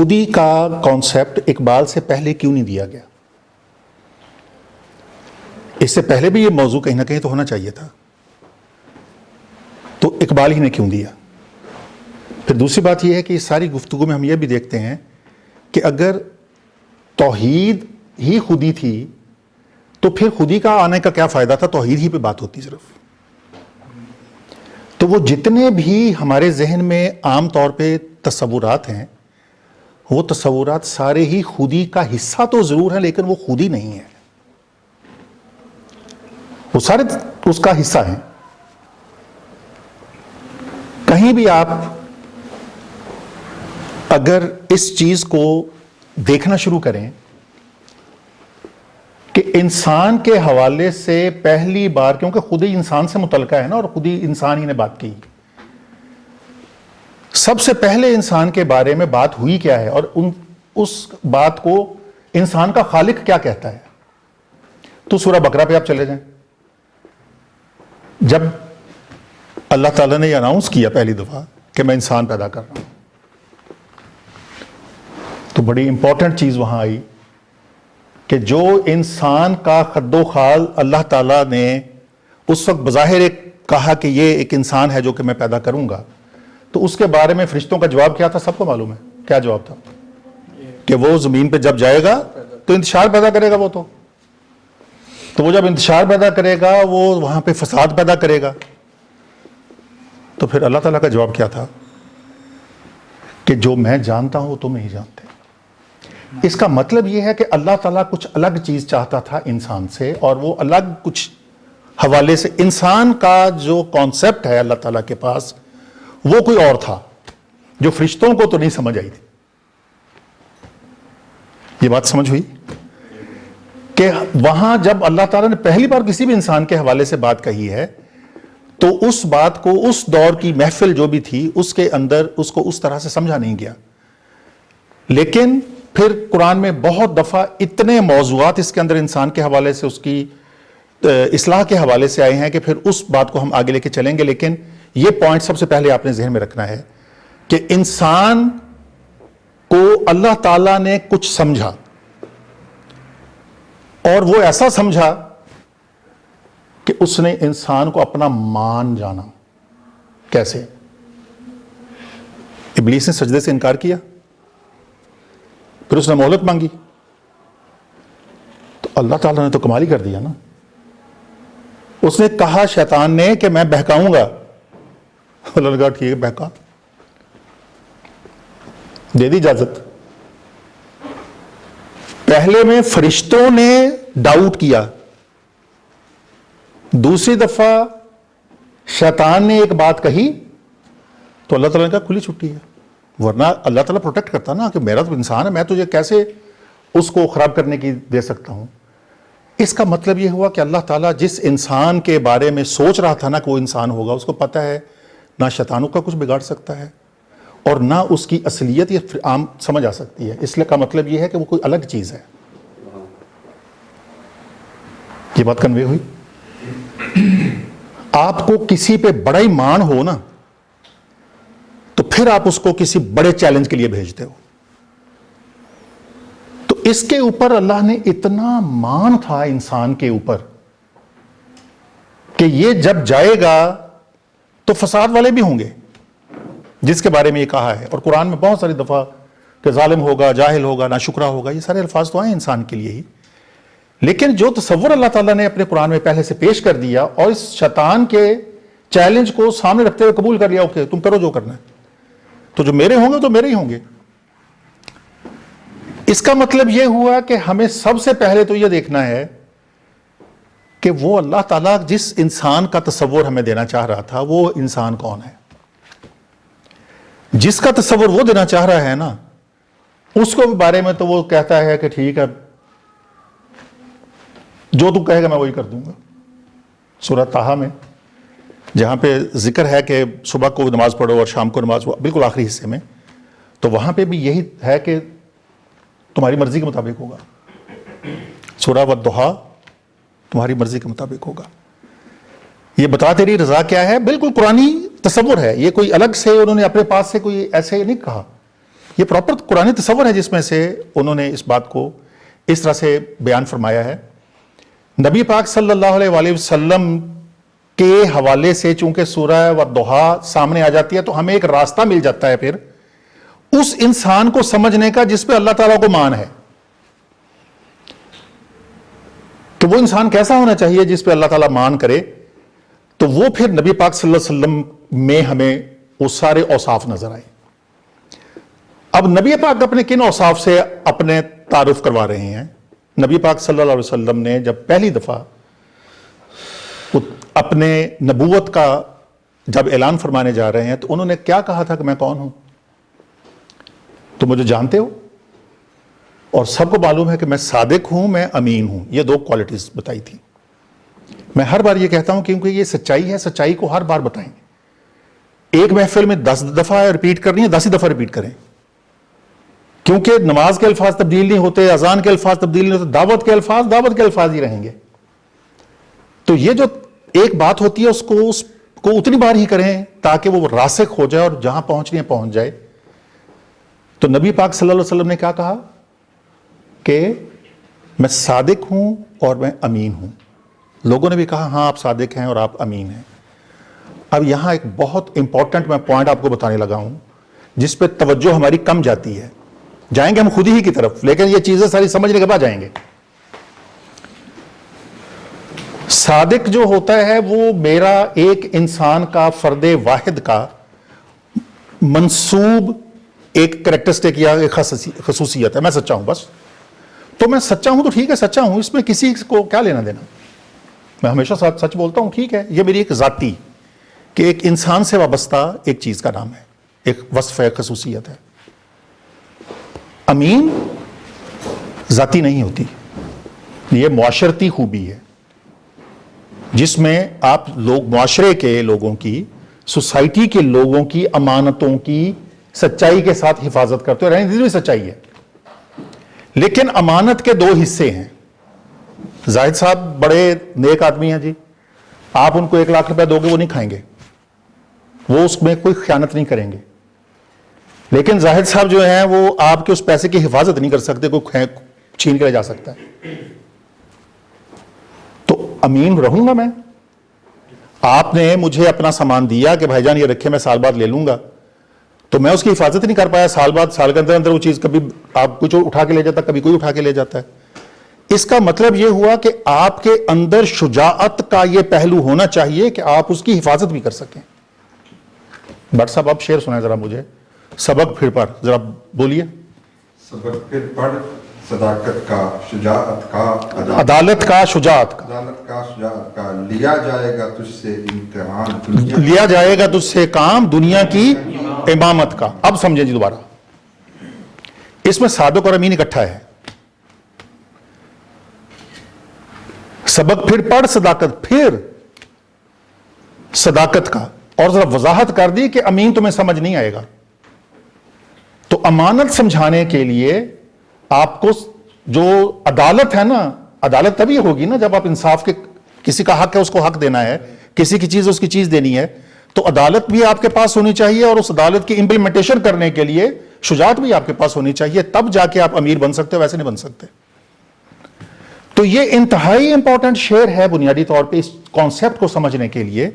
خودی کا کانسیپٹ اقبال سے پہلے کیوں نہیں دیا گیا؟ اس سے پہلے بھی یہ موضوع کہیں نہ کہیں تو ہونا چاہیے تھا، تو اقبال ہی نے کیوں دیا؟ پھر دوسری بات یہ ہے کہ اس ساری گفتگو میں ہم یہ بھی دیکھتے ہیں کہ اگر توحید ہی خودی تھی تو پھر خودی کا آنے کا کیا فائدہ تھا؟ توحید ہی پہ بات ہوتی صرف. تو وہ جتنے بھی ہمارے ذہن میں عام طور پہ تصورات ہیں، وہ تصورات سارے ہی خودی کا حصہ تو ضرور ہیں، لیکن وہ خودی نہیں ہے، وہ سارے اس کا حصہ ہیں. کہیں بھی آپ اگر اس چیز کو دیکھنا شروع کریں کہ انسان کے حوالے سے پہلی بار، کیونکہ خود ہی انسان سے متعلقہ ہے نا، اور خود ہی انسان ہی نے بات کی، سب سے پہلے انسان کے بارے میں بات ہوئی کیا ہے، اور اس بات کو انسان کا خالق کیا کہتا ہے. تو سورہ بقرہ پہ آپ چلے جائیں. جب اللہ تعالیٰ نے یہ اناؤنس کیا پہلی دفعہ کہ میں انسان پیدا کر رہا ہوں، تو بڑی امپورٹنٹ چیز وہاں آئی کہ جو انسان کا خد و خال اللہ تعالیٰ نے اس وقت بظاہر کہا کہ یہ ایک انسان ہے جو کہ میں پیدا کروں گا، تو اس کے بارے میں فرشتوں کا جواب کیا تھا؟ سب کو معلوم ہے کیا جواب تھا، کہ وہ زمین پہ جب جائے گا تو انتشار پیدا کرے گا. تو وہ جب انتشار پیدا کرے گا، وہ وہاں پہ فساد پیدا کرے گا. تو پھر اللہ تعالیٰ کا جواب کیا تھا کہ جو میں جانتا ہوں وہ تم نہیں جانتے. اس کا مطلب یہ ہے کہ اللہ تعالیٰ کچھ الگ چیز چاہتا تھا انسان سے، اور وہ الگ کچھ حوالے سے انسان کا جو کانسیپٹ ہے اللہ تعالیٰ کے پاس، وہ کوئی اور تھا جو فرشتوں کو تو نہیں سمجھ آئی تھی. یہ بات سمجھ ہوئی کہ وہاں جب اللہ تعالیٰ نے پہلی بار کسی بھی انسان کے حوالے سے بات کہی ہے، تو اس بات کو اس دور کی محفل جو بھی تھی اس کے اندر اس کو اس طرح سے سمجھا نہیں گیا. لیکن پھر قرآن میں بہت دفعہ اتنے موضوعات اس کے اندر انسان کے حوالے سے، اس کی اصلاح کے حوالے سے آئے ہیں کہ پھر اس بات کو ہم آگے لے کے چلیں گے. لیکن یہ پوائنٹ سب سے پہلے آپ نے ذہن میں رکھنا ہے کہ انسان کو اللہ تعالیٰ نے کچھ سمجھا، اور وہ ایسا سمجھا کہ اس نے انسان کو اپنا مان جانا. کیسے؟ ابلیس نے سجدے سے انکار کیا، پھر اس نے مہلت مانگی، تو اللہ تعالیٰ نے تو کمال ہی کر دیا نا. اس نے کہا شیطان نے کہ میں بہکاؤں گا، اللہ نے کہا ٹھیک ہے بہکا، دے دی اجازت. پہلے میں فرشتوں نے ڈاؤٹ کیا، دوسری دفعہ شیطان نے ایک بات کہی تو اللہ تعالیٰ نے کہا کھلی چھٹی ہے. ورنہ اللہ تعالیٰ پروٹیکٹ کرتا نا کہ میرا تو انسان ہے، میں تجھے کیسے اس کو خراب کرنے کی دے سکتا ہوں. اس کا مطلب یہ ہوا کہ اللہ تعالیٰ جس انسان کے بارے میں سوچ رہا تھا نا کہ وہ انسان ہوگا، اس کو پتہ ہے نہ شیطانوں کا کچھ بگاڑ سکتا ہے، اور نہ اس کی اصلیت یہ عام سمجھ آ سکتی ہے. اس لیے کا مطلب یہ ہے کہ وہ کوئی الگ چیز ہے. یہ بات کنوے ہوئی؟ آپ کو کسی پہ بڑا ہی مان ہو نا، تو پھر آپ اس کو کسی بڑے چیلنج کے لیے بھیجتے ہو. تو اس کے اوپر اللہ نے اتنا مان تھا انسان کے اوپر کہ یہ جب جائے گا تو فساد والے بھی ہوں گے جس کے بارے میں یہ کہا ہے. اور قرآن میں بہت ساری دفعہ کہ ظالم ہوگا، جاہل ہوگا، ناشکرا ہوگا، یہ سارے الفاظ تو آئے انسان کے لیے ہی. لیکن جو تصور اللہ تعالیٰ نے اپنے قرآن میں پہلے سے پیش کر دیا، اور اس شیطان کے چیلنج کو سامنے رکھتے ہوئے قبول کر لیا، اوکے تم کرو جو کرنا ہے، تو جو میرے ہوں گے تو میرے ہی ہوں گے. اس کا مطلب یہ ہوا کہ ہمیں سب سے پہلے تو یہ دیکھنا ہے کہ وہ اللہ تعالیٰ جس انسان کا تصور ہمیں دینا چاہ رہا تھا، وہ انسان کون ہے. جس کا تصور وہ دینا چاہ رہا ہے نا، اس کو بارے میں تو وہ کہتا ہے کہ ٹھیک ہے جو تو کہے گا میں وہی کر دوں گا. سورہ طٰہٰ میں جہاں پہ ذکر ہے کہ صبح کو نماز پڑھو اور شام کو نماز پڑھو، بالکل آخری حصے میں تو وہاں پہ بھی یہی ہے کہ تمہاری مرضی کے مطابق ہوگا. سورہ والضحیٰ تمہاری مرضی کے مطابق ہوگا. یہ بتا تیری رضا کیا ہے، بالکل قرآنی تصور ہے. یہ کوئی الگ سے انہوں نے اپنے پاس سے کوئی ایسے نہیں کہا. یہ پراپر قرآنی تصور ہے جس میں سے انہوں نے اس بات کو اس طرح سے بیان فرمایا ہے. نبی پاک صلی اللہ علیہ وآلہ وسلم کے حوالے سے چونکہ سورہ والضحیٰ سامنے آ جاتی ہے تو ہمیں ایک راستہ مل جاتا ہے پھر اس انسان کو سمجھنے کا جس پہ اللہ تعالیٰ کو مان ہے. تو وہ انسان کیسا ہونا چاہیے جس پہ اللہ تعالیٰ مان کرے؟ تو وہ پھر نبی پاک صلی اللہ علیہ وسلم میں ہمیں وہ سارے اوصاف نظر آئے. اب نبی پاک اپنے کن اوصاف سے اپنے تعارف کروا رہے ہیں؟ نبی پاک صلی اللہ علیہ وسلم نے جب پہلی دفعہ اپنے نبوت کا جب اعلان فرمانے جا رہے ہیں تو انہوں نے کیا کہا تھا کہ میں کون ہوں؟ تو مجھے جانتے ہو اور سب کو معلوم ہے کہ میں صادق ہوں، میں امین ہوں. یہ دو کوالٹیز بتائی تھی. میں ہر بار یہ کہتا ہوں کیونکہ یہ سچائی ہے، سچائی کو ہر بار بتائیں. ایک محفل میں 10 دفعہ ریپیٹ کرنی ہے، 10 ہی دفعہ ریپیٹ کریں، کیونکہ نماز کے الفاظ تبدیل نہیں ہوتے، اذان کے الفاظ تبدیل نہیں ہوتے، دعوت کے الفاظ ہی رہیں گے. تو یہ جو ایک بات ہوتی ہے اس کو اتنی بار ہی کریں تاکہ وہ راسخ ہو جائے اور جہاں پہنچنی ہے پہنچ جائے. تو نبی پاک صلی اللہ علیہ وسلم نے کیا کہا کہ میں صادق ہوں اور میں امین ہوں. لوگوں نے بھی کہا ہاں آپ صادق ہیں اور آپ امین ہیں. اب یہاں ایک بہت امپورٹنٹ میں پوائنٹ آپ کو بتانے لگا ہوں جس پہ توجہ ہماری کم جاتی ہے. جائیں گے ہم خود ہی کی طرف لیکن یہ چیزیں ساری سمجھنے کے بعد جائیں گے. صادق جو ہوتا ہے وہ میرا ایک انسان کا فرد واحد کا منسوب ایک کریکٹرسٹک یا ایک خصوصیت ہے. میں سچا ہوں، بس. تو میں سچا ہوں تو ٹھیک ہے، سچا ہوں، اس میں کسی کو کیا لینا دینا. میں ہمیشہ سچ بولتا ہوں، ٹھیک ہے. یہ میری ایک ذاتی کہ ایک انسان سے وابستہ ایک چیز کا نام ہے، ایک وصف ہے، خصوصیت ہے. امین ذاتی نہیں ہوتی، یہ معاشرتی خوبی ہے جس میں آپ لوگ معاشرے کے لوگوں کی، سوسائٹی کے لوگوں کی امانتوں کی سچائی کے ساتھ حفاظت کرتے ہو. رہنے بھی سچائی ہے لیکن امانت کے 2 حصے ہیں. زاہد صاحب بڑے نیک آدمی ہیں جی، آپ ان کو 1 لاکھ روپے دو گے وہ نہیں کھائیں گے، وہ اس میں کوئی خیانت نہیں کریں گے. لیکن زاہد صاحب جو ہیں وہ آپ کے اس پیسے کی حفاظت نہیں کر سکتے، کوئی چھین کے لے جا سکتا ہے. تو امین رہوں گا میں. آپ نے مجھے اپنا سامان دیا کہ بھائی جان یہ رکھے، میں سال بعد لے لوں گا، تو میں اس کی حفاظت نہیں کر پایا. سال بعد، سال کے اندر اندر وہ چیز کبھی آپ کچھ اٹھا کے لے جاتا، کبھی کوئی اٹھا کے لے جاتا ہے. اس کا مطلب یہ ہوا کہ آپ کے اندر شجاعت کا یہ پہلو ہونا چاہیے کہ آپ اس کی حفاظت بھی کر سکیں. بٹ صاحب آپ شعر سنائیں ذرا مجھے. سبق پھر پڑھ، ذرا بولیے. سبق پھر پڑھ، صداقت کا، شجاعت کا، عدالت کا، شجاعت کا، عدالت کا، شجاعت کا. لیا جائے گا تجھ سے امتحان، لیا جائے گا تجھ سے کام دنیا کی امامت کا. اب سمجھیں جی دوبارہ، اس میں صادق اور امین اکٹھا ہے. سبق پھر پڑھ، صداقت، پھر صداقت کا، اور ذرا وضاحت کر دی کہ امین تمہیں سمجھ نہیں آئے گا. تو امانت سمجھانے کے لیے آپ کو جو عدالت ہے نا، عدالت تبھی ہوگی نا جب آپ انصاف کے، کسی کا حق ہے اس کو حق دینا ہے، کسی کی چیز اس کی چیز دینی ہے، تو عدالت بھی آپ کے پاس ہونی چاہیے اور اس عدالت کی امپلیمنٹیشن کرنے کے لیے شجاعت بھی آپ کے پاس ہونی چاہیے. تب جا کے آپ امیر بن سکتے ہو، ویسے نہیں بن سکتے. تو یہ انتہائی امپورٹنٹ شعر ہے بنیادی طور پہ اس کانسیپٹ کو سمجھنے کے لیے.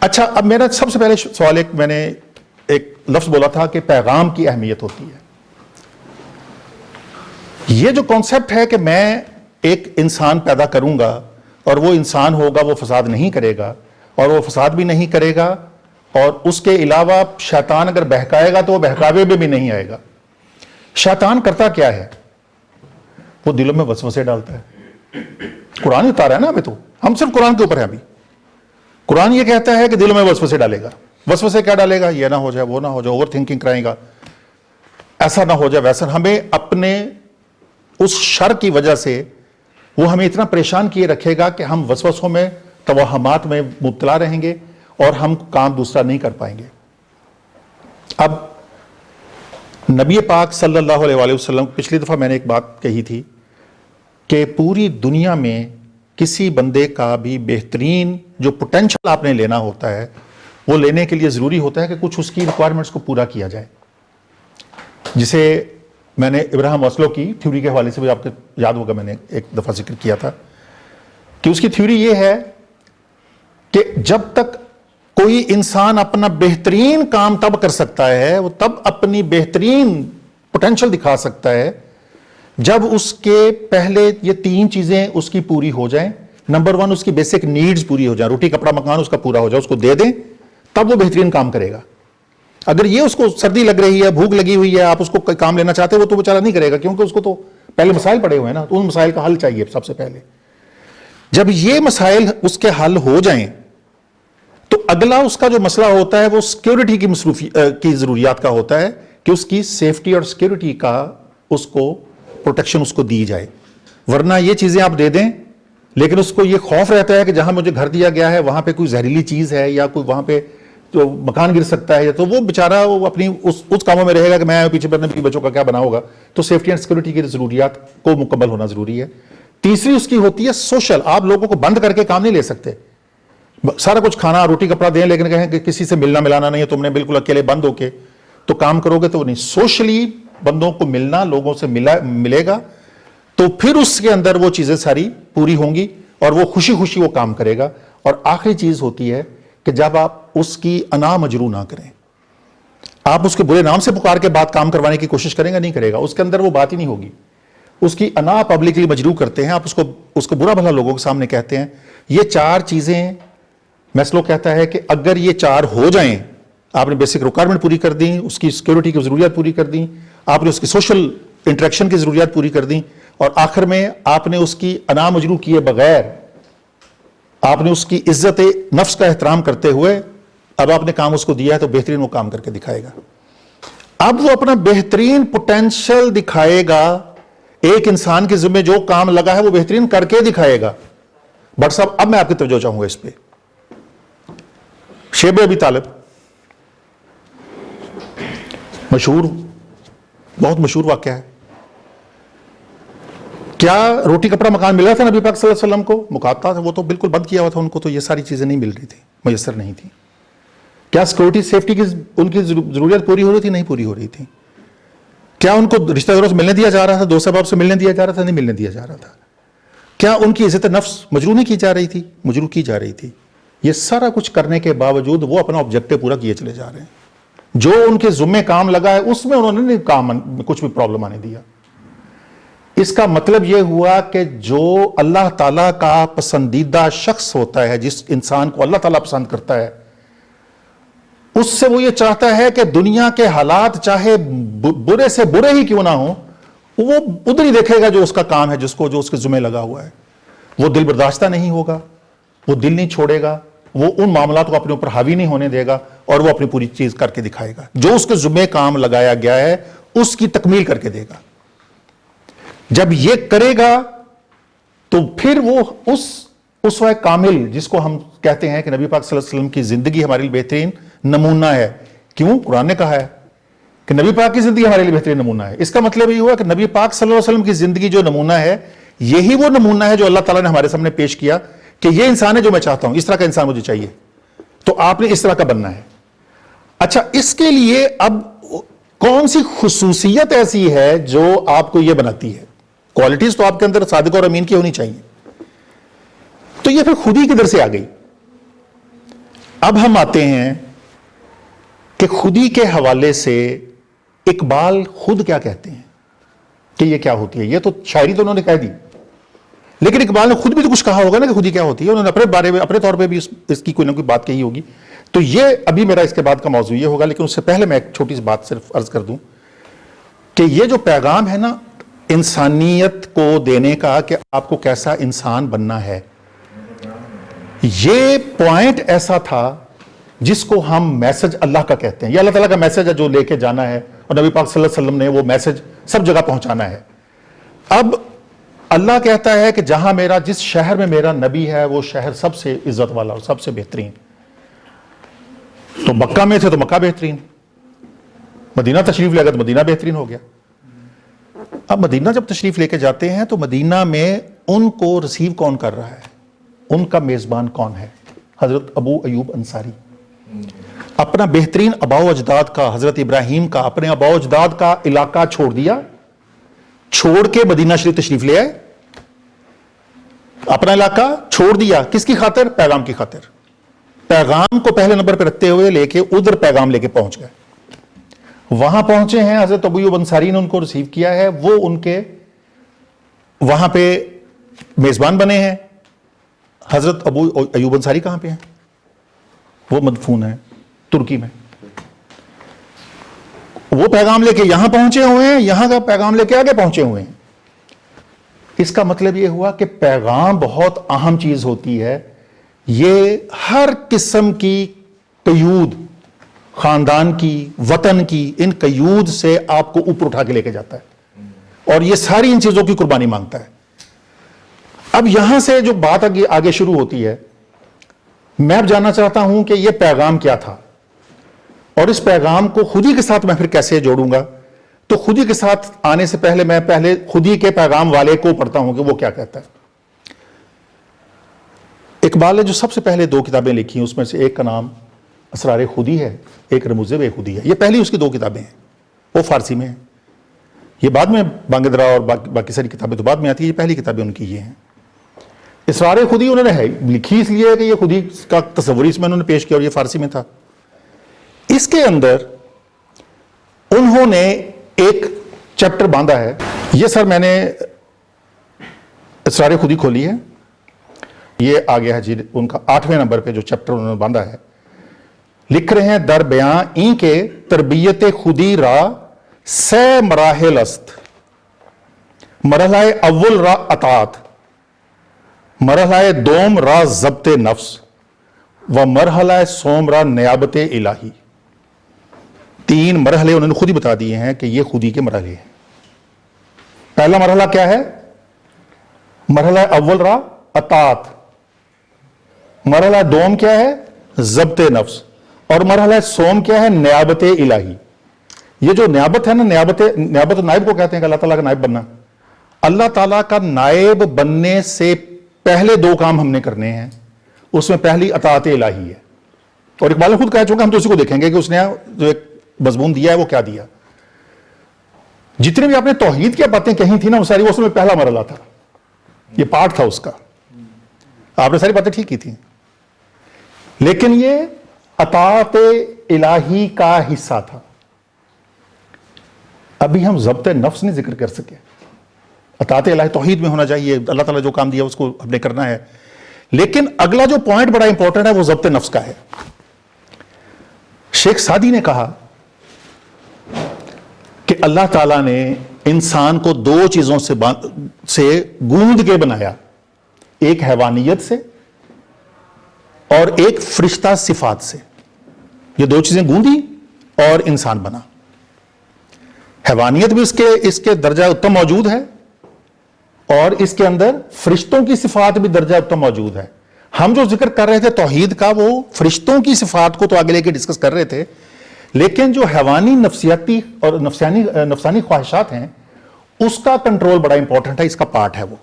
اچھا، اب میرا سب سے پہلے سوال میں نے ایک لفظ بولا تھا کہ پیغام کی اہمیت ہوتی ہے. یہ جو کانسیپٹ ہے کہ میں ایک انسان پیدا کروں گا اور وہ انسان ہوگا، وہ فساد نہیں کرے گا، اور وہ فساد بھی نہیں کرے گا، اور اس کے علاوہ شیطان اگر بہکائے گا تو وہ بہکاوے میں بھی نہیں آئے گا. شیطان کرتا کیا ہے؟ وہ دلوں میں وسوسے ڈالتا ہے. قرآن اتارا ہے نا، ابھی تو ہم صرف قرآن کے اوپر ہیں. ابھی قرآن یہ کہتا ہے کہ دلوں میں وسوسے ڈالے گا. وسوسے کیا ڈالے گا؟ یہ نہ ہو جائے، وہ نہ ہو جائے، اوور تھنکنگ کرائے گا، ایسا نہ ہو جائے، ویسا. ہمیں اپنے اس شر کی وجہ سے وہ ہمیں اتنا پریشان کیے رکھے گا کہ ہم وسوسوں میں، توہمات میں مبتلا رہیں گے اور ہم کام دوسرا نہیں کر پائیں گے. اب نبی پاک صلی اللہ علیہ وآلہ وسلم، پچھلی دفعہ میں نے ایک بات کہی تھی کہ پوری دنیا میں کسی بندے کا بھی بہترین جو پوٹینشل آپ نے لینا ہوتا ہے، وہ لینے کے لیے ضروری ہوتا ہے کہ کچھ اس کی ریکوائرمنٹس کو پورا کیا جائے. جسے میں نے ابراہم ماسلو کی تھیوری کے حوالے سے بھی آپ کو یاد ہوگا میں نے ایک دفعہ ذکر کیا تھا کہ اس کی تھیوری یہ ہے کہ جب تک کوئی انسان اپنا بہترین کام تب کر سکتا ہے، وہ تب اپنی بہترین پوٹینشل دکھا سکتا ہے جب اس کے پہلے یہ 3 چیزیں اس کی پوری ہو جائیں. نمبر 1 اس کی بیسک نیڈز پوری ہو جائیں، روٹی کپڑا مکان اس کا پورا ہو جائے، اس کو دے دیں، تب وہ بہترین کام کرے گا. اگر یہ اس کو سردی لگ رہی ہے، بھوک لگی ہوئی ہے، آپ اس کو کوئی کام لینا چاہتے ہو، وہ تو بیچارہ نہیں کرے گا، کیونکہ اس کو تو پہلے مسائل پڑے ہوئے ہیں نا، تو ان مسائل کا حل چاہیے سب سے پہلے. جب یہ مسائل اس کے حل ہو جائیں تو اگلا اس کا جو مسئلہ ہوتا ہے وہ سیکیورٹی کی ضروریات کا ہوتا ہے کہ اس کی سیفٹی اور سیکیورٹی کا اس کو پروٹیکشن اس کو دی جائے. ورنہ یہ چیزیں آپ دے دیں لیکن اس کو یہ خوف رہتا ہے کہ جہاں مجھے گھر دیا گیا ہے وہاں پہ کوئی زہریلی چیز ہے یا کوئی وہاں پہ تو مکان گر سکتا ہے، تو وہ بیچارہ وہ اپنی اس کاموں میں رہے گا کہ میں پیچھے اپنے بچوں کا کیا بنا ہوگا. تو سیفٹی اینڈ سیکیورٹی کی ضروریات کو مکمل ہونا ضروری ہے. تیسری اس کی ہوتی ہے سوشل. آپ لوگوں کو بند کر کے کام نہیں لے سکتے، سارا کچھ کھانا روٹی کپڑا دیں لیکن کہیں کہ کسی سے ملنا ملانا نہیں ہے، تم نے بالکل اکیلے بند ہو کے تو کام کرو گے تو وہ نہیں. سوشلی بندوں کو ملنا، لوگوں سے ملے گا تو پھر اس کے اندر وہ چیزیں ساری پوری ہوں گی اور وہ خوشی خوشی وہ کام کرے گا. اور آخری چیز ہوتی ہے کہ جب آپ اس کی انا مجرو نہ کریں، آپ اس کے برے نام سے پکار کے بات کام کروانے کی کوشش کریں گا، نہیں کرے گا، اس کے اندر وہ بات ہی نہیں ہوگی. اس کی انا پبلکلی مجرو کرتے ہیں، آپ اس کو برا بھلا لوگوں کے سامنے کہتے ہیں. یہ 4 چیزیں میسلو کہتا ہے کہ اگر یہ 4 ہو جائیں، آپ نے بیسک ریکوائرمنٹ پوری کر دیں، اس کی سیکیورٹی کی ضروریات پوری کر دیں، آپ نے اس کی سوشل انٹریکشن کی ضروریات پوری کر دیں، اور آخر میں آپ نے اس کی انا مجرو کیے بغیر آپ نے اس کی عزت نفس کا احترام کرتے ہوئے اب آپ نے کام اس کو دیا ہے تو بہترین وہ کام کر کے دکھائے گا. اب وہ اپنا بہترین پوٹینشل دکھائے گا. ایک انسان کے ذمہ جو کام لگا ہے وہ بہترین کر کے دکھائے گا. بٹ صاحب اب میں آپ کی توجہ چاہوں گا اس پہ. شیب ابی طالب بہت مشہور واقعہ ہے. کیا روٹی کپڑا مکان مل رہا تھا نبی پاک صلی اللہ علیہ وسلم کو؟ مکاتبہ تھا، وہ تو بالکل بند کیا ہوا تھا، ان کو تو یہ ساری چیزیں نہیں مل رہی تھی، میسر نہیں تھی. کیا سیکورٹی سیفٹی کی ان کی ضرورت پوری ہو رہی تھی؟ نہیں پوری ہو رہی تھی. کیا ان کو رشتہ داروں سے ملنے دیا جا رہا تھا؟ دوست احباب سے ملنے دیا جا رہا تھا؟ نہیں ملنے دیا جا رہا تھا. کیا ان کی عزت نفس مجروح نہیں کی جا رہی تھی؟ مجروح کی جا رہی تھی. یہ سارا کچھ کرنے کے باوجود وہ اپنا آبجیکٹو پورا کیے چلے جا رہے ہیں. جو ان کے ذمہ کام لگا ہے اس میں انہوں نے نہیں کام کچھ بھی پرابلم آنے دیا. اس کا مطلب یہ ہوا کہ جو اللہ تعالیٰ کا پسندیدہ شخص ہوتا ہے، جس انسان کو اللہ تعالیٰ پسند کرتا ہے، اس سے وہ یہ چاہتا ہے کہ دنیا کے حالات چاہے برے سے برے ہی کیوں نہ ہوں، وہ ادھر ہی دیکھے گا جو اس کا کام ہے، جو اس کے ذمہ لگا ہوا ہے. وہ دل برداشتہ نہیں ہوگا، وہ دل نہیں چھوڑے گا، وہ ان معاملات کو اپنے اوپر حاوی نہیں ہونے دے گا، اور وہ اپنی پوری چیز کر کے دکھائے گا. جو اس کے ذمہ کام لگایا گیا ہے اس کی تکمیل کر کے دے گا. جب یہ کرے گا تو پھر وہ اسوہ کامل، جس کو ہم کہتے ہیں کہ نبی پاک صلی اللہ علیہ وسلم کی زندگی ہمارے لیے بہترین نمونہ ہے. کیوں؟ قرآن نے کہا ہے کہ نبی پاک کی زندگی ہمارے لیے بہترین نمونہ ہے. اس کا مطلب یہ ہوا کہ نبی پاک صلی اللہ علیہ وسلم کی زندگی جو نمونہ ہے، یہی وہ نمونہ ہے جو اللہ تعالیٰ نے ہمارے سامنے پیش کیا کہ یہ انسان ہے جو میں چاہتا ہوں، اس طرح کا انسان مجھے چاہیے، تو آپ نے اس طرح کا بننا ہے. اچھا، اس کے لیے اب کون سی خصوصیت ایسی ہے جو آپ کو یہ بناتی ہے؟ کوالٹیز تو آپ کے اندر صادق اور امین کی ہونی چاہیے. تو یہ پھر خودی کدھر سے آ گئی؟ اب ہم آتے ہیں کہ خودی کے حوالے سے اقبال خود کیا کہتے ہیں کہ یہ کیا ہوتی ہے. یہ تو شاعری تو انہوں نے کہہ دی، لیکن اقبال نے خود بھی تو کچھ کہا ہوگا نا کہ خودی کیا ہوتی ہے. انہوں نے اپنے بارے میں اپنے طور پہ بھی اس کی کوئی نہ کوئی بات کہی ہوگی. تو یہ ابھی میرا اس کے بعد کا موضوع یہ ہوگا، لیکن اس سے پہلے میں ایک چھوٹی سی بات صرف عرض کر دوں کہ یہ جو پیغام ہے نا انسانیت کو دینے کا کہ آپ کو کیسا انسان بننا ہے، یہ پوائنٹ ایسا تھا جس کو ہم میسج اللہ کا کہتے ہیں. یہ اللہ تعالیٰ کا میسج ہے جو لے کے جانا ہے، اور نبی پاک صلی اللہ علیہ وسلم نے وہ میسج سب جگہ پہنچانا ہے. اب اللہ کہتا ہے کہ جہاں جس شہر میں میرا نبی ہے وہ شہر سب سے عزت والا اور سب سے بہترین. تو مکہ میں تھے تو مکہ بہترین، مدینہ تشریف لے گئے تو مدینہ بہترین ہو گیا. اب مدینہ جب تشریف لے کے جاتے ہیں تو مدینہ میں ان کو ریسیو کون کر رہا ہے؟ ان کا میزبان کون ہے؟ حضرت ابو ایوب انصاری. اپنا بہترین آباء و اجداد کا، حضرت ابراہیم کا اپنے آباء و اجداد کا علاقہ چھوڑ دیا، چھوڑ کے مدینہ شریف تشریف لے آئے، اپنا علاقہ چھوڑ دیا، کس کی خاطر؟ پیغام کی خاطر، پیغام کو پہلے نمبر پہ رکھتے ہوئے لے کے ادھر پیغام لے کے پہنچ گئے، وہاں پہنچے ہیں، حضرت ابو ایوب انصاری نے ان کو ریسیو کیا ہے، وہ ان کے وہاں پہ میزبان بنے ہیں۔ حضرت ابو ایوب انصاری کہاں پہ ہیں؟ وہ مدفون ہیں ترکی میں، وہ پیغام لے کے یہاں پہنچے ہوئے ہیں، یہاں کا پیغام لے کے آگے پہنچے ہوئے ہیں۔ اس کا مطلب یہ ہوا کہ پیغام بہت اہم چیز ہوتی ہے، یہ ہر قسم کی قیود، خاندان کی، وطن کی، ان قیود سے آپ کو اوپر اٹھا کے لے کے جاتا ہے، اور یہ ساری ان چیزوں کی قربانی مانگتا ہے۔ اب یہاں سے جو بات آگے شروع ہوتی ہے، میں اب جاننا چاہتا ہوں کہ یہ پیغام کیا تھا، اور اس پیغام کو خودی کے ساتھ میں پھر کیسے جوڑوں گا؟ تو خودی کے ساتھ آنے سے پہلے میں پہلے خودی کے پیغام والے کو پڑھتا ہوں کہ وہ کیا کہتا ہے۔ اقبال نے جو سب سے پہلے 2 کتابیں لکھی ہیں، اس میں سے ایک کا نام اسرار خودی ہے، ایک رموز بے خودی ہے۔ یہ پہلی اس کی 2 کتابیں ہیں، وہ فارسی میں ہیں، یہ بعد میں بانگدرا اور باقی ساری کتابیں تو بعد میں آتی ہیں، یہ پہلی کتابیں ان کی یہ ہیں۔ اسرار خودی انہوں نے لکھی اس لیے کہ یہ خودی کا تصور اس میں انہوں نے پیش کیا، اور یہ فارسی میں تھا۔ اس کے اندر انہوں نے ایک چیپٹر باندھا ہے، یہ سر میں نے اسرار خودی کھولی ہے، یہ آ گیا ہے جی ان کا 8ویں نمبر پہ جو چیپٹر انہوں نے باندھا ہے، لکھ رہے ہیں در بیاں این کے تربیت خودی را سے مراحل است، مرحلہ اول را اطاعت، مرحلہ دوم را ضبط نفس و مرحلہ سوم را نیابت الہی۔ 3 مرحلے انہوں نے خود ہی بتا دیے ہیں کہ یہ خودی کے مرحلے ہیں۔ پہلا مرحلہ کیا ہے؟ مرحلہ اول را اطاعت، مرحلہ دوم کیا ہے؟ ضبط نفس، اور مرحلہ سوم کیا ہے؟ نیابت الہی۔ یہ جو نیابت ہے نا، نیابت نائب کو کہتے ہیں کہ اللہ تعالیٰ کا نائب بننا۔ اللہ تعالیٰ کا نائب بننے سے پہلے 2 کام ہم نے کرنے ہیں، اس میں پہلی اطاعت الہی ہے، اور اقبال نے خود کہہ چکا، ہم تو اسی کو دیکھیں گے کہ اس نے جو ایک مضمون دیا ہے وہ کیا دیا۔ جتنے بھی آپ نے توحید کی باتیں کہی تھی نا، وہ ساری اس میں پہلا مرحلہ تھا، یہ پارٹ تھا اس کا، آپ نے ساری باتیں ٹھیک کی تھیں، لیکن یہ اطاعت الہی کا حصہ تھا۔ ابھی ہم ضبط نفس نہیں ذکر کر سکے۔ اطاعت الہی توحید میں ہونا چاہیے، اللہ تعالیٰ جو کام دیا اس کو ہم نے کرنا ہے، لیکن اگلا جو پوائنٹ بڑا امپورٹنٹ ہے وہ ضبط نفس کا ہے۔ شیخ سعدی نے کہا کہ اللہ تعالیٰ نے انسان کو 2 چیزوں سے گوند کے بنایا، ایک حیوانیت سے اور ایک فرشتہ صفات سے۔ یہ 2 چیزیں گوندی اور انسان بنا۔ حیوانیت بھی اس کے درجہ اتم موجود ہے، اور اس کے اندر فرشتوں کی صفات بھی درجہ اتم موجود ہے۔ ہم جو ذکر کر رہے تھے توحید کا، وہ فرشتوں کی صفات کو تو آگے لے کے ڈسکس کر رہے تھے، لیکن جو حیوانی نفسیاتی اور نفسانی خواہشات ہیں، اس کا کنٹرول بڑا امپورٹنٹ ہے، اس کا پارٹ ہے وہ۔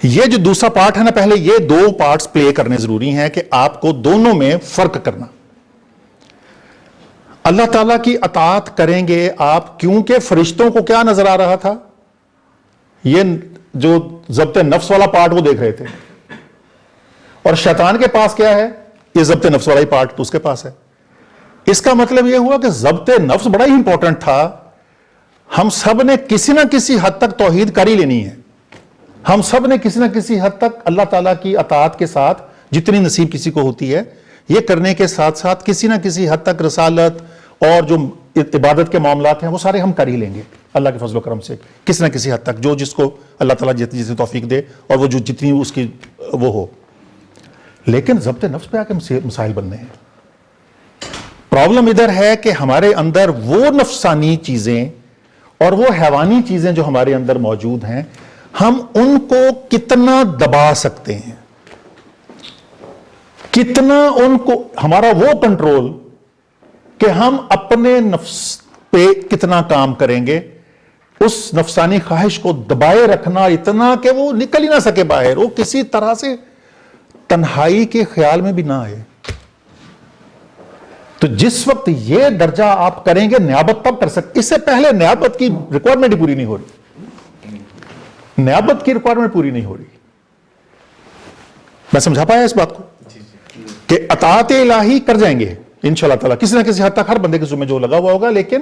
یہ جو دوسرا پارٹ ہے نا، پہلے یہ 2 پارٹس پلے کرنے ضروری ہیں کہ آپ کو دونوں میں فرق کرنا۔ اللہ تعالیٰ کی اطاعت کریں گے آپ، کیونکہ فرشتوں کو کیا نظر آ رہا تھا؟ یہ جو ضبط نفس والا پارٹ وہ دیکھ رہے تھے، اور شیطان کے پاس کیا ہے؟ یہ ضبط نفس والا ہی پارٹ تو اس کے پاس ہے۔ اس کا مطلب یہ ہوا کہ ضبط نفس بڑا ہی امپورٹنٹ تھا۔ ہم سب نے کسی نہ کسی حد تک توحید کر ہی لینی ہے، ہم سب نے کسی نہ کسی حد تک اللہ تعالیٰ کی اطاعت کے ساتھ، جتنی نصیب کسی کو ہوتی ہے، یہ کرنے کے ساتھ ساتھ کسی نہ کسی حد تک رسالت اور جو عبادت کے معاملات ہیں وہ سارے ہم کر ہی لیں گے اللہ کے فضل و کرم سے، کسی نہ کسی حد تک، جو جس کو اللہ تعالیٰ جتنی توفیق دے اور وہ جو جتنی اس کی وہ ہو۔ لیکن ضبط نفس پہ آ کے مسائل بننے ہیں۔ پرابلم ادھر ہے کہ ہمارے اندر وہ نفسانی چیزیں اور وہ حیوانی چیزیں جو ہمارے اندر موجود ہیں، ہم ان کو کتنا دبا سکتے ہیں، کتنا ان کو، ہمارا وہ کنٹرول کہ ہم اپنے نفس پہ کتنا کام کریں گے، اس نفسانی خواہش کو دبائے رکھنا اتنا کہ وہ نکل ہی نہ سکے باہر، وہ کسی طرح سے تنہائی کے خیال میں بھی نہ آئے۔ تو جس وقت یہ درجہ آپ کریں گے نیابت تب کر سکتے. اس سے پہلے نیابت کی ریکوائرمنٹ ہی پوری نہیں ہو رہی, نیابت کی ریکوائرمنٹ پوری نہیں ہو رہی. میں سمجھا پایا اس بات کو کہ اطاعت الہی کر جائیں گے انشاءاللہ تعالیٰ کسی نہ کسی حد تک, ہر بندے کے ذمہ جو لگا ہوا ہوگا, لیکن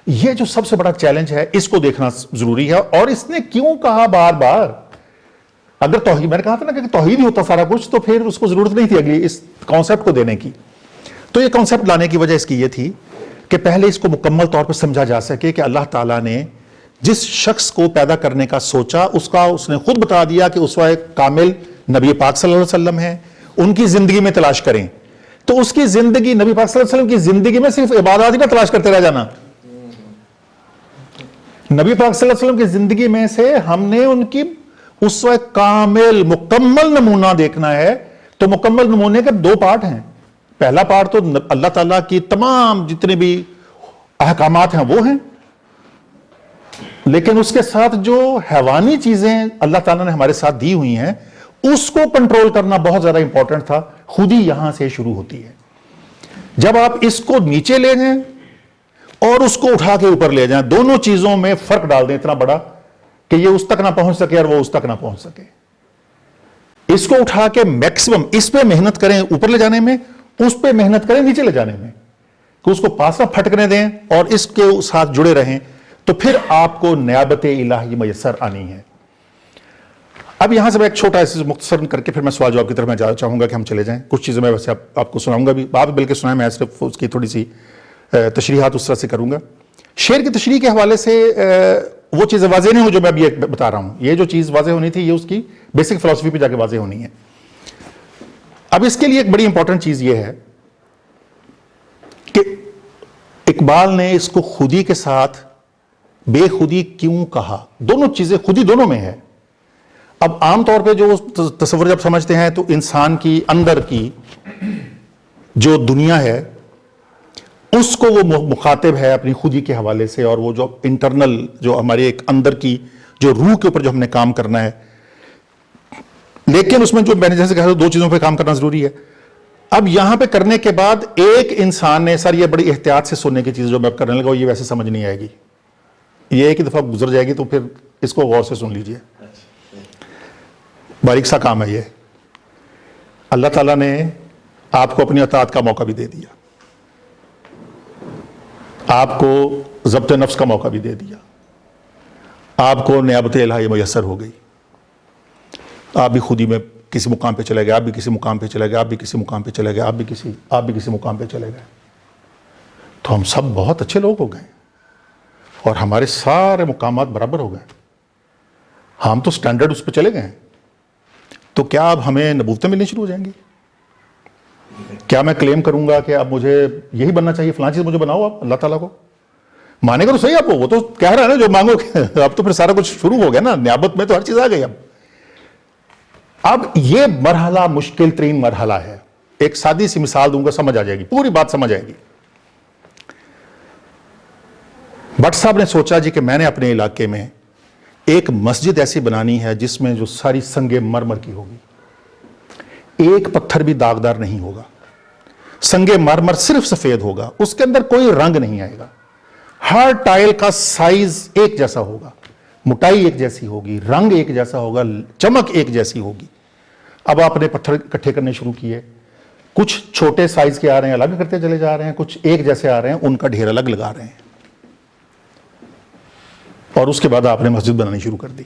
یہ جو سب سے بڑا چیلنج ہے اس کو دیکھنا ضروری ہے. اور اس نے کیوں کہا بار بار, اگر توحید, میں نے کہا تھا نا کہ توحید ہی ہوتا سارا کچھ, تو پھر اس کو ضرورت نہیں تھی اگلی اس کانسیپٹ کو دینے کی. تو یہ کانسیپٹ لانے کی وجہ اس کی یہ تھی کہ پہلے اس کو مکمل طور پر سمجھا جا سکے کہ اللہ تعالیٰ نے جس شخص کو پیدا کرنے کا سوچا اس نے خود بتا دیا کہ اسوہ کامل نبی پاک صلی اللہ علیہ وسلم ہے, ان کی زندگی میں تلاش کریں. تو اس کی زندگی, نبی پاک صلی اللہ علیہ وسلم کی زندگی میں صرف عبادات ہی نہ تلاش کرتے رہ جانا. نبی پاک صلی اللہ علیہ وسلم کی زندگی میں سے ہم نے ان کی اسوہ کامل مکمل نمونہ دیکھنا ہے. تو مکمل نمونے کے دو پارٹ ہیں. پہلا پارٹ تو اللہ تعالیٰ کی تمام جتنے بھی احکامات ہیں وہ ہیں, لیکن اس کے ساتھ جو حیوانی چیزیں اللہ تعالیٰ نے ہمارے ساتھ دی ہوئی ہیں اس کو کنٹرول کرنا بہت زیادہ امپورٹنٹ تھا. خود ہی یہاں سے شروع ہوتی ہے. جب آپ اس کو نیچے لے جائیں اور اس کو اٹھا کے اوپر لے جائیں, دونوں چیزوں میں فرق ڈال دیں اتنا بڑا کہ یہ اس تک نہ پہنچ سکے اور وہ اس تک نہ پہنچ سکے. اس کو اٹھا کے میکسیمم اس پہ محنت کریں اوپر لے جانے میں, اس پہ محنت کریں نیچے لے جانے میں, کہ اس کو پاس نہ پھٹکنے دیں اور اس کے ساتھ جڑے رہیں, تو پھر آپ کو نیابت الہی میسر آنی ہے. اب یہاں سے میں ایک چھوٹا مختصر کر کے پھر میں سوال جواب کی طرف میں چاہوں گا کہ ہم چلے جائیں. کچھ چیزیں میں ویسے آپ کو سناؤں گا بھی, آپ بلکہ سنائیں, میں صرف اس کی تھوڑی سی تشریحات اس طرح سے کروں گا. شعر کی تشریح کے حوالے سے وہ چیزیں واضح نہیں ہوں جو میں ابھی بتا رہا ہوں. یہ جو چیز واضح ہونی تھی یہ اس کی بیسک فلسفی پہ جا کے واضح ہونی ہے. اب اس کے لیے ایک بڑی امپورٹنٹ چیز یہ ہے کہ اقبال نے اس کو خودی کے ساتھ بے خودی کیوں کہا. دونوں چیزیں خودی دونوں میں ہے. اب عام طور پہ جو تصور جب سمجھتے ہیں تو انسان کی اندر کی جو دنیا ہے اس کو وہ مخاطب ہے اپنی خودی کے حوالے سے, اور وہ جو انٹرنل جو ہمارے ایک اندر کی جو روح کے اوپر جو ہم نے کام کرنا ہے, لیکن اس میں جو میں نے جیسے کہا دو چیزوں پہ کام کرنا ضروری ہے. اب یہاں پہ کرنے کے بعد ایک انسان نے, سر یہ بڑی احتیاط سے سننے کی چیز جو میں اب کرنے لگا یہ ویسے سمجھ نہیں آئے گی, یہ ایک ہی دفعہ گزر جائے گی, تو پھر اس کو غور سے سن لیجئے. باریک سا کام ہے یہ. اللہ تعالیٰ نے آپ کو اپنی اطاعت کا موقع بھی دے دیا, آپ کو ضبط نفس کا موقع بھی دے دیا, آپ کو نیابت الہی میسر ہو گئی, آپ بھی خودی میں کسی مقام پہ چلے گئے, آپ بھی کسی مقام پہ چلے گئے, آپ بھی کسی مقام پہ چلے گئے, آپ بھی کسی مقام پہ چلے گئے. تو ہم سب بہت اچھے لوگ ہو گئے اور ہمارے سارے مقامات برابر ہو گئے, ہم تو سٹینڈرڈ اس پہ چلے گئے ہیں. تو کیا اب ہمیں نبوتیں ملنی شروع ہو جائیں گی؟ کیا میں کلیم کروں گا کہ اب مجھے یہی بننا چاہیے, فلاں چیز مجھے بناؤ آپ, اللہ تعالیٰ کو مانے گا تو صحیح آپ کو, وہ تو کہہ رہا ہے نا جو مانگو. اب تو پھر سارا کچھ شروع ہو گیا نا, نیابت میں تو ہر چیز آ گئی. اب یہ مرحلہ مشکل ترین مرحلہ ہے. ایک سادی سی مثال دوں گا, سمجھ آ جائے گی, پوری بات سمجھ آئے گی. بٹ صاحب نے سوچا جی کہ میں نے اپنے علاقے میں ایک مسجد ایسی بنانی ہے جس میں جو ساری سنگ مرمر کی ہوگی, ایک پتھر بھی داغدار نہیں ہوگا, سنگ مرمر صرف سفید ہوگا, اس کے اندر کوئی رنگ نہیں آئے گا, ہر ٹائل کا سائز ایک جیسا ہوگا, موٹائی ایک جیسی ہوگی, رنگ ایک جیسا ہوگا, چمک ایک جیسی ہوگی. اب آپ نے پتھر اکٹھے کرنے شروع کیے, کچھ چھوٹے سائز کے آ رہے ہیں الگ کرتے چلے جا رہے ہیں, کچھ ایک جیسے آ رہے ہیں ان کا ڈھیر الگ لگا رہے ہیں, اور اس کے بعد آپ نے مسجد بنانی شروع کر دی.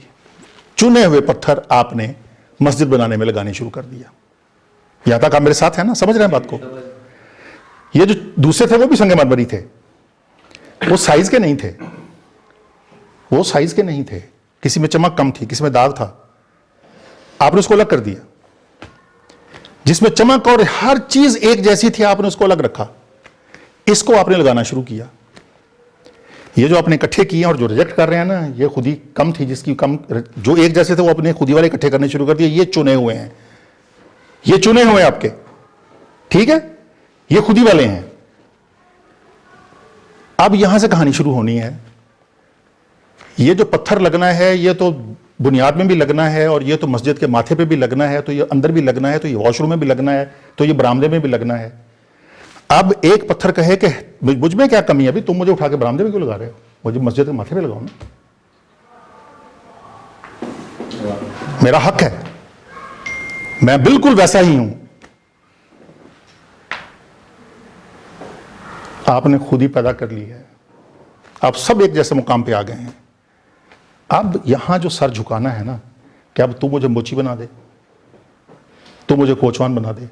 چنے ہوئے پتھر آپ نے مسجد بنانے میں لگانے شروع کر دیا. یہاں تک آپ میرے ساتھ ہیں نا, سمجھ رہے ہیں بات کو؟ یہ جو دوسرے تھے وہ بھی سنگ مرمر ہی تھے, وہ سائز کے نہیں تھے, وہ سائز کے نہیں تھے, کسی میں چمک کم تھی, کسی میں داغ تھا, آپ نے اس کو الگ کر دیا. جس میں چمک اور ہر چیز ایک جیسی تھی آپ نے اس کو الگ رکھا, اس کو آپ نے لگانا شروع کیا. یہ جو آپ نے اکٹھے کیے اور جو ریجیکٹ کر رہے ہیں نا, یہ خودی کم تھی, جس کی کم جو ایک جیسے تھے وہ اپنے خودی والے اکٹھے کرنے شروع کر دیے. یہ چنے ہوئے ہیں, یہ چنے ہوئے آپ کے, ٹھیک ہے, یہ خودی والے ہیں. اب یہاں سے کہانی شروع ہونی ہے. یہ جو پتھر لگنا ہے یہ تو بنیاد میں بھی لگنا ہے, اور یہ تو مسجد کے ماتھے پہ بھی لگنا ہے, تو یہ اندر بھی لگنا ہے, تو یہ واش روم میں بھی لگنا ہے, تو یہ برآمدے میں بھی لگنا ہے. اب ایک پتھر کہے کہ مجھ میں کیا کمی ہے ابھی، تم مجھے اٹھا کے برآمدے میں کیوں لگا رہے ہو، مجھے مسجد کے ماتھے پہ لگاؤ نا، میرا حق ہے، میں بالکل ویسا ہی ہوں. آپ نے خود ہی پیدا کر لی ہے، آپ سب ایک جیسے مقام پہ آ گئے ہیں. اب یہاں جو سر جھکانا ہے نا کہ اب تو مجھے موچی بنا دے، تو مجھے کوچوان بنا دے،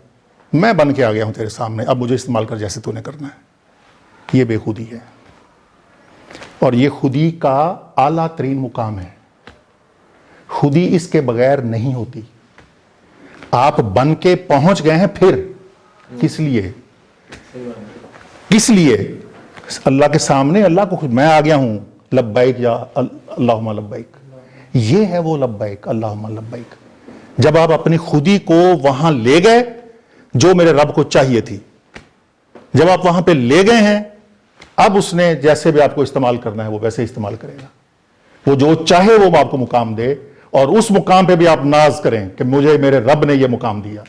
میں بن کے آ گیا ہوں تیرے سامنے، اب مجھے استعمال کر جیسے تو نے کرنا ہے. یہ بے خودی ہے، اور یہ خودی کا اعلیٰ ترین مقام ہے. خودی اس کے بغیر نہیں ہوتی. آپ بن کے پہنچ گئے ہیں، پھر کس لیے؟ کس لیے؟ اللہ کے سامنے اللہ کو میں آ گیا ہوں، لبیک یا اللہم لبیک. یہ ہے وہ لبیک اللہم لبیک. جب آپ اپنی خودی کو وہاں لے گئے جو میرے رب کو چاہیے تھی، جب آپ وہاں پہ لے گئے ہیں، اب اس نے جیسے بھی آپ کو استعمال کرنا ہے وہ ویسے استعمال کرے گا. وہ جو چاہے وہ آپ کو مقام دے، اور اس مقام پہ بھی آپ ناز کریں کہ مجھے میرے رب نے یہ مقام دیا.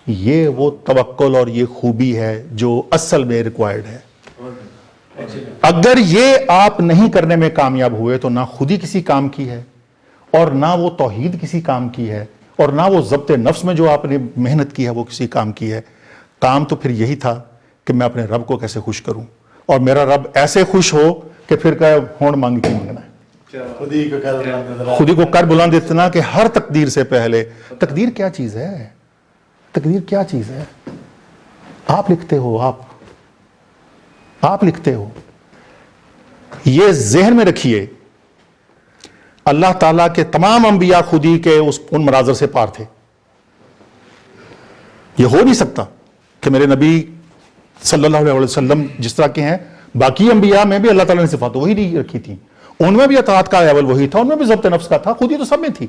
یہ وہ توکل اور یہ خوبی ہے جو اصل میں ریکوائرڈ ہے. اگر یہ آپ نہیں کرنے میں کامیاب ہوئے تو نہ خودی کسی کام کی ہے، اور نہ وہ توحید کسی کام کی ہے، اور نہ وہ ضبط نفس میں جو آپ نے محنت کی ہے وہ کسی کام کی ہے. کام تو پھر یہی تھا کہ میں اپنے رب کو کیسے خوش کروں، اور میرا رب ایسے خوش ہو کہ پھر کہ ہون مانگ کی مانگنا ہے. خودی کو کر بلند اتنا کہ ہر تقدیر سے پہلے. تقدیر کیا چیز ہے؟ تقدیر کیا چیز ہے؟ آپ لکھتے ہو، آپ لکھتے ہو. یہ ذہن میں رکھیے، اللہ تعالیٰ کے تمام انبیاء خودی کے ان مناظر سے پار تھے. یہ ہو نہیں سکتا کہ میرے نبی صلی اللہ علیہ وسلم جس طرح کے ہیں، باقی انبیاء میں بھی اللہ تعالیٰ نے صفات وہی نہیں رکھی تھی، ان میں بھی اطاعت کا لیول وہی تھا، ان میں بھی ضبط نفس کا تھا، خودی تو سب میں تھی.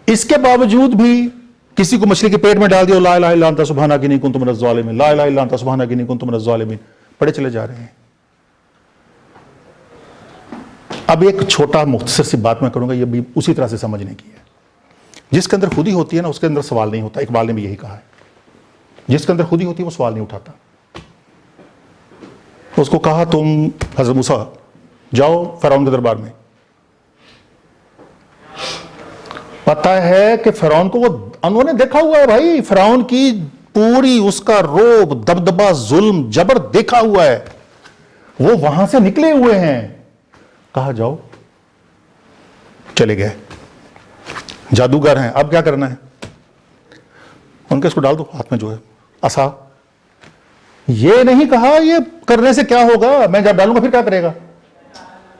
اس کے باوجود بھی کسی کو مچھلی کے پیٹ میں ڈال دیا، لا الہ الا انت سبحانک انی کنت من الظالمین، لا الہ الا انت سبحانک انی کنت من الظالمین، پڑھے چلے جا رہے ہیں. اب ایک چھوٹا مختصر سی بات میں کروں گا، یہ بھی اسی طرح سے سمجھنے کی ہے. جس کے اندر خودی ہوتی ہے نا اس کے اندر سوال نہیں ہوتا. اقبال نے بھی یہی کہا ہے، جس کے اندر خودی ہوتی ہے وہ سوال نہیں اٹھاتا. اس کو کہا تم حضرت موسیٰ جاؤ فرعون کے دربار میں. پتہ ہے کہ فرعون کو وہ انہوں نے دیکھا ہوا ہے بھائی، فرعون کی پوری اس کا روب دبدبہ ظلم جبر دیکھا ہوا ہے، وہ وہاں سے نکلے ہوئے ہیں. کہا جاؤ، چلے گئے. جادوگر ہیں، اب کیا کرنا ہے؟ ان کے اس کو ڈال دو ہاتھ میں جو ہے عصا. یہ نہیں کہا یہ کرنے سے کیا ہوگا، میں جب ڈالوں گا پھر کیا کرے گا.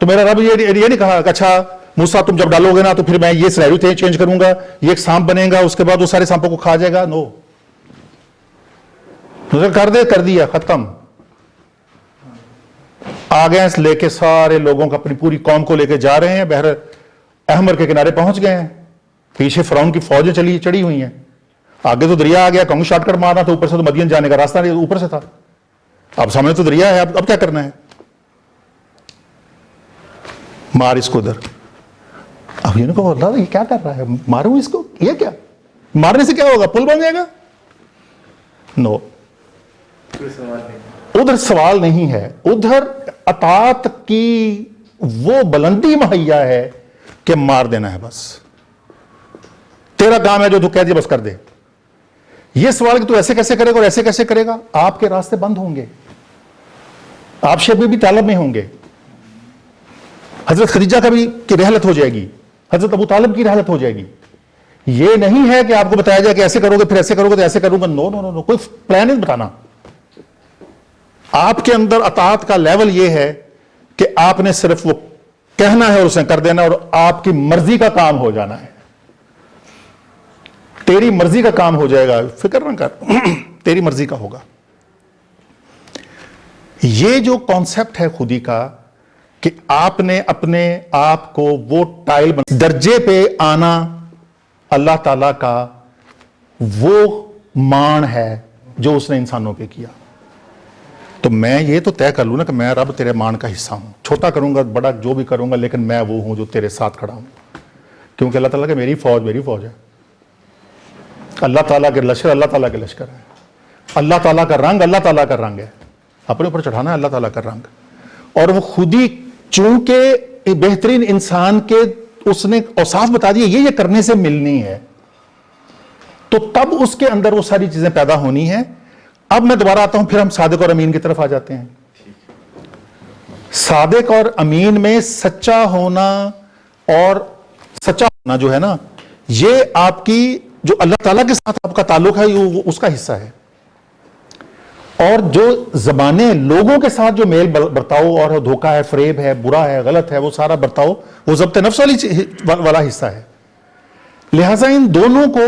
تو میرا رب یہ نہیں کہا کہ اچھا موسیٰ تم جب ڈالو گے نا تو پھر میں یہ سینیریو چینج کروں گا، یہ ایک سانپ بنے گا، اس کے بعد وہ سارے سانپوں کو کھا جائے گا. نو، کر دیا، ختم. آگے لے کے سارے لوگوں کو، اپنی پوری قوم کو لے کے جا رہے ہیں، بحر احمر کے کنارے پہنچ گئے ہیں. پیچھے فرعون کی فوجیں چڑھی ہوئی ہیں، آگے تو دریا آ گیا، کہوں شارٹ کٹ مارنا تھا، اوپر سے تو مدین جانے کا راستہ اوپر سے تھا. اب سامنے تو دریا ہے، اب کیا کرنا ہے؟ مار اس کو ادھر. اب یہ کہو اللہ یہ کیا کر رہا ہے، ماروں اس کو، یہ کیا مارنے سے کیا ہوگا، پل بن جائے گا. نو، ادھر سوال نہیں ہے، ادھر اطاعت کی وہ بلندی مہیا ہے کہ مار دینا ہے بس. تیرا کام ہے جو تو کہہ دیا بس کر دے. یہ سوال کہ تو ایسے کیسے کرے گا اور ایسے کیسے کرے گا، آپ کے راستے بند ہوں گے، آپ شیب بھی طالب میں ہوں گے. حضرت خدیجہ کا بھی کی رحلت ہو جائے گی، حضرت ابو طالب کی رحلت ہو جائے گی. یہ نہیں ہے کہ آپ کو بتایا جائے کہ ایسے کرو گے پھر ایسے کرو گے تو ایسے کروں گا. نو نو نو، کوئی پلان نہیں بتانا. آپ کے اندر اطاعت کا لیول یہ ہے کہ آپ نے صرف وہ کہنا ہے اور اسے کر دینا، اور آپ کی مرضی کا کام ہو جانا ہے. تیری مرضی کا کام ہو جائے گا، فکر نہ کر، تیری مرضی کا ہوگا. یہ جو کانسیپٹ ہے خودی کا کہ آپ نے اپنے آپ کو وہ ٹائل درجے پہ آنا، اللہ تعالی کا وہ مان ہے جو اس نے انسانوں پہ کیا. تو میں یہ تو طے کر لوں نا کہ میں رب تیرے مان کا حصہ ہوں، چھوٹا کروں گا بڑا جو بھی کروں گا، لیکن میں وہ ہوں جو تیرے ساتھ کھڑا ہوں. کیونکہ اللہ تعالیٰ کہ میری فوج ہے، اللہ تعالیٰ کے لشکر اللہ تعالیٰ کے لشکر ہے. اللہ تعالیٰ کا رنگ اللہ تعالیٰ کا رنگ ہے، اپنے اوپر چڑھانا ہے اللہ تعالیٰ کا رنگ. اور وہ خود ہی چونکہ بہترین انسان کے اس نے اوصاف بتا دیے یہ کرنے سے ملنی ہے، تو تب اس کے اندر وہ ساری چیزیں پیدا ہونی ہیں. اب میں دوبارہ آتا ہوں، پھر ہم صادق اور امین کی طرف آ جاتے ہیں. صادق اور امین میں سچا ہونا اور سچا ہونا جو ہے نا، یہ آپ کی جو اللہ تعالیٰ کے ساتھ آپ کا تعلق ہے وہ اس کا حصہ ہے. اور جو زبانیں لوگوں کے ساتھ جو میل برتاؤ اور دھوکہ ہے، فریب ہے، برا ہے، غلط ہے، وہ سارا برتاؤ وہ ضبط نفس والا حصہ ہے. لہٰذا ان دونوں کو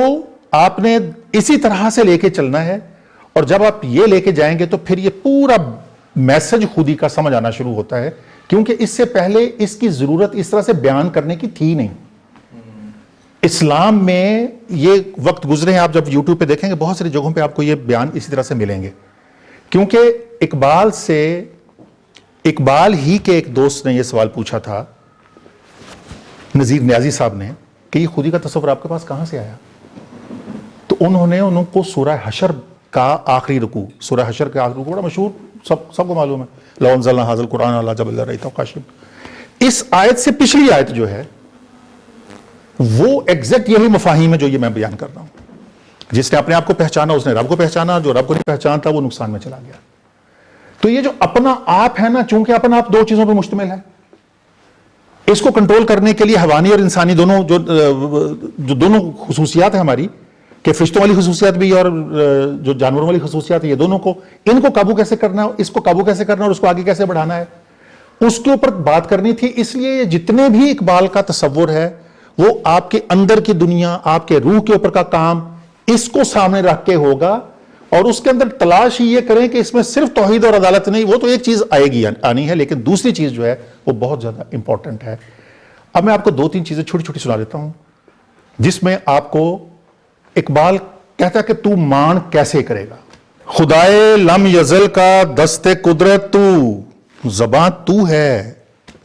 آپ نے اسی طرح سے لے کے چلنا ہے. اور جب آپ یہ لے کے جائیں گے تو پھر یہ پورا میسج خودی کا سمجھ آنا شروع ہوتا ہے، کیونکہ اس سے پہلے اس کی ضرورت اس طرح سے بیان کرنے کی تھی نہیں. اسلام میں یہ وقت گزرے ہیں، آپ جب یوٹیوب پہ دیکھیں گے بہت ساری جگہوں پہ آپ کو یہ بیان اسی طرح سے ملیں گے. کیونکہ اقبال ہی کے ایک دوست نے یہ سوال پوچھا تھا نذیر نیازی صاحب نے کہ یہ خودی کا تصور آپ کے پاس کہاں سے آیا؟ تو انہوں نے ان کو سورہ حشر کا آخری رکوع، سورہ حشر کا آخری رکوع بڑا مشہور، سب کو معلوم ہے، لو انزلنا ھذا القرآن علی جبل لرأیتہ خاشعا. اس آیت سے پچھلی آیت جو ہے وہ ایگزیکٹ یہی مفاہیم ہے جو یہ میں بیان کر رہا ہوں. جس نے اپنے آپ کو پہچانا اس نے رب کو پہچانا، جو رب کو نہیں پہچانتا وہ نقصان میں چلا گیا. تو یہ جو اپنا آپ ہے نا، چونکہ اپنا آپ دو چیزوں پہ مشتمل ہے، اس کو کنٹرول کرنے کے لیے حیوانی اور انسانی دونوں جو دونوں خصوصیات ہیں ہماری، کہ فرشتوں والی خصوصیات بھی اور جو جانوروں والی خصوصیات ہیں، یہ دونوں کو، ان کو قابو کیسے کرنا ہے، اس کو قابو کیسے کرنا ہے اور اس کو آگے کیسے بڑھانا ہے، اس کے اوپر بات کرنی تھی. اس لیے یہ جتنے بھی اقبال کا تصور ہے وہ آپ کے اندر کی دنیا، آپ کے روح کے اوپر کا کام، اس کو سامنے رکھ کے ہوگا. اور اس کے اندر تلاش ہی یہ کریں کہ اس میں صرف توحید اور عدالت نہیں، وہ تو ایک چیز آئے گی آنی ہے، لیکن دوسری چیز جو ہے وہ بہت زیادہ امپورٹنٹ ہے. اب میں آپ کو دو تین چیزیں چھوٹی چھوٹی سنا دیتا ہوں جس میں آپ کو اقبال کہتا ہے کہ تو مان کیسے کرے گا. خدائے لم یزل کا دست قدرت تو، زباں تو ہے،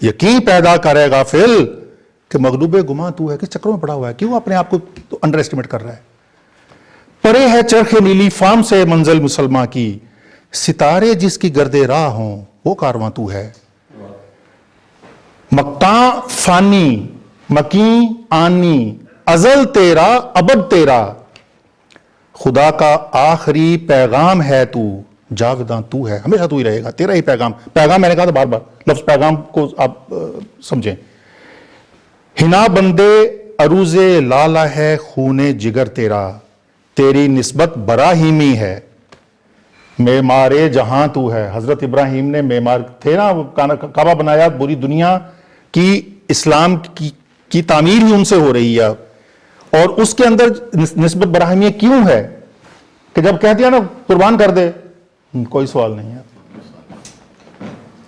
یقین پیدا کرے گا فل کہ مغلوب گماں تو ہے. کس چکروں میں پڑا ہوا ہے؟ کیوں اپنے آپ کو انڈر اسٹیمیٹ کر رہا ہے؟ پرے ہے چرخ نیلی فام سے منزل مسلمہ کی، ستارے جس کی گرد راہ ہوں وہ کارواں تو ہے. مقتاں فانی مکیں آنی، ازل تیرا ابد تیرا، خدا کا آخری پیغام ہے تو، جاوداں تو ہے، ہمیشہ تو ہی رہے گا، تیرا ہی پیغام. پیغام میں نے کہا تھا بار بار، لفظ پیغام کو آپ سمجھیں. ہنا بندے عروض لالہ ہے خون جگر تیرا، تیری نسبت براہیمی ہے، معمار جہاں تو ہے. حضرت ابراہیم نے معمار تھے نا، کعبہ بنایا، پوری دنیا کی اسلام کی تعمیر ہی ان سے ہو رہی ہے. اور اس کے اندر نسبت براہیمی کیوں ہے کہ جب کہہ دیا نا قربان کر دے، کوئی سوال نہیں ہے،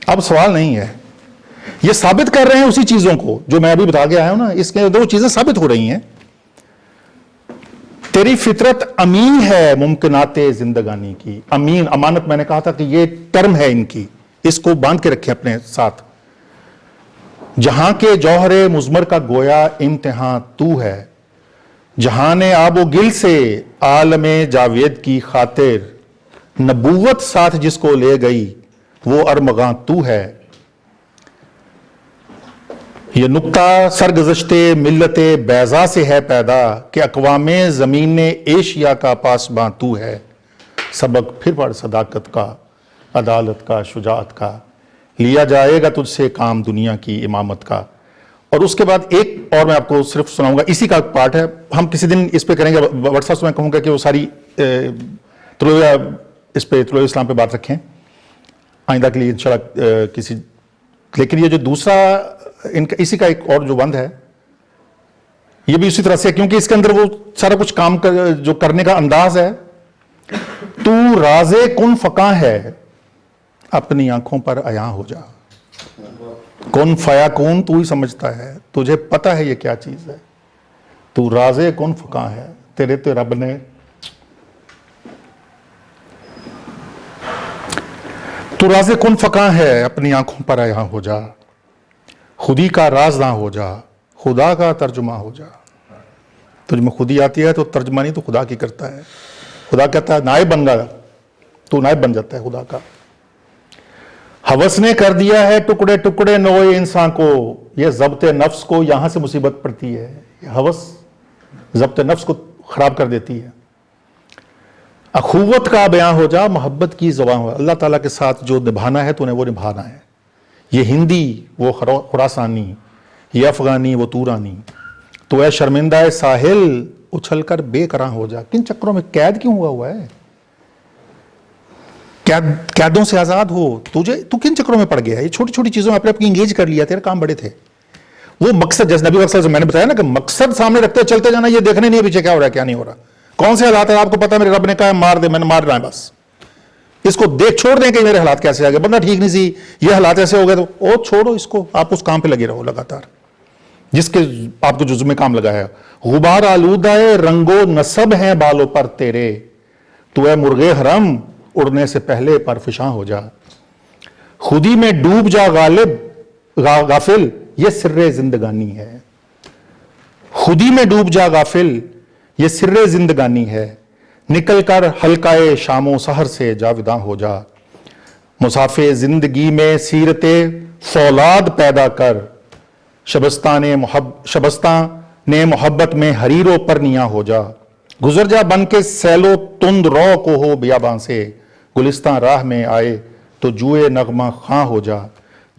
اب سوال نہیں ہے. یہ ثابت کر رہے ہیں اسی چیزوں کو جو میں ابھی بتا کے آیا ہوں نا، اس کے دو چیزیں ثابت ہو رہی ہیں. تیری فطرت امین ہے ممکنات زندگانی کی. امین، امانت میں نے کہا تھا کہ یہ ٹرم ہے ان کی، اس کو باندھ کے رکھیں اپنے ساتھ. جہاں کے جوہر مضمر کا گویا امتحان تو ہے، جہان آب و گل سے عالم جاوید کی خاطر، نبوت ساتھ جس کو لے گئی وہ ارمغاں تو ہے. یہ نقطہ سرگزشت ملت بیضا سے ہے پیدا، کہ اقوام زمین ایشیا کا پاسباں تو ہے. سبق پھر پڑھ صداقت کا، عدالت کا، شجاعت کا، لیا جائے گا تجھ سے کام دنیا کی امامت کا. اور اس کے بعد ایک اور میں آپ کو صرف سناؤں گا، اسی کا پارٹ ہے، ہم کسی دن اس پہ کریں گے. واٹس ایپ میں کہوں گا کہ وہ ساری اس پہ طلوع اسلام پہ بات رکھیں آئندہ کے لیے انشاءاللہ کسی. لیکن یہ جو دوسرا اسی کا ایک اور جو بند ہے یہ بھی اسی طرح سے ہے، کیونکہ اس کے اندر وہ سارا کچھ کام جو کرنے کا انداز ہے. تو راز کن فقاں ہے اپنی آنکھوں پر عیاں ہو جا. کن فیا کون تو ہی سمجھتا ہے، تجھے پتا ہے یہ کیا چیز ہے. تو راز کن فقاں ہے، تیرے تو رب نے. تو راز کن فقاں ہے اپنی آنکھوں پر عیاں ہو جا، خودی کا راز نہ ہو جا، خدا کا ترجمہ ہو جا. تجھ میں خودی آتی ہے تو ترجمہ نہیں تو خدا کی کرتا ہے. خدا کہتا ہے نائب بن گا تو نائب بن جاتا ہے خدا کا. ہوس نے کر دیا ہے ٹکڑے ٹکڑے نوئے انسان کو. یہ ضبط نفس کو یہاں سے مصیبت پڑتی ہے. یہ ہوس ضبط نفس کو خراب کر دیتی ہے. اخوت کا بیان ہو جا محبت کی زبان ہو. اللہ تعالیٰ کے ساتھ جو نبھانا ہے تو انہیں وہ نبھانا ہے. یہ ہندی وہ خراسانی، یہ افغانی وہ تورانی. تو اے شرمندہ ساحل اچھل کر بے قرار ہو جا. کن چکروں میں قید کیوں ہوا ہے؟ قیدوں سے آزاد ہو. تو کن چکروں میں پڑ گیا ہے؟ یہ چھوٹی چھوٹی چیزوں میں اپنے انگیج کر لیا. تیرے کام بڑے تھے. وہ مقصد جیسے نبی صلی اللہ علیہ وسلم میں نے بتایا نا کہ مقصد سامنے رکھتے چلتے جانا. یہ دیکھنے نہیں ہے پیچھے کیا ہو رہا ہے کیا نہیں ہو رہا. کون سے حالات ہیں آپ کو پتا؟ میرے رب نے کہا مار دے، میں نے مار رہا ہے بس. اس کو دیکھ چھوڑ دیں کہ میرے حالات کیسے آ گئے. بندہ ٹھیک نہیں سی، یہ حالات ایسے ہو گئے تو او چھوڑو اس کو. آپ اس کام پہ لگے رہو لگاتار جس کے آپ کو جزو میں کام لگا ہے. غبار آلودہ رنگ و نصب ہیں بالوں پر تیرے. تو اے مرغے حرم اڑنے سے پہلے پر فشاں ہو جا. خودی میں ڈوب جا غافل، یہ سر زندگانی ہے. خودی میں ڈوب جا غافل، یہ سر زندگانی ہے. نکل کر حلقائے شام و سحر سے جاوداں ہو جا. مسافر زندگی میں سیرت فولاد پیدا کر. شبستان محبت میں حریروں پر نیا ہو جا. گزر جا بن کے سیلو تند رو کو ہو بیاباں سے. گلستان راہ میں آئے تو جوئے نغمہ خاں ہو جا.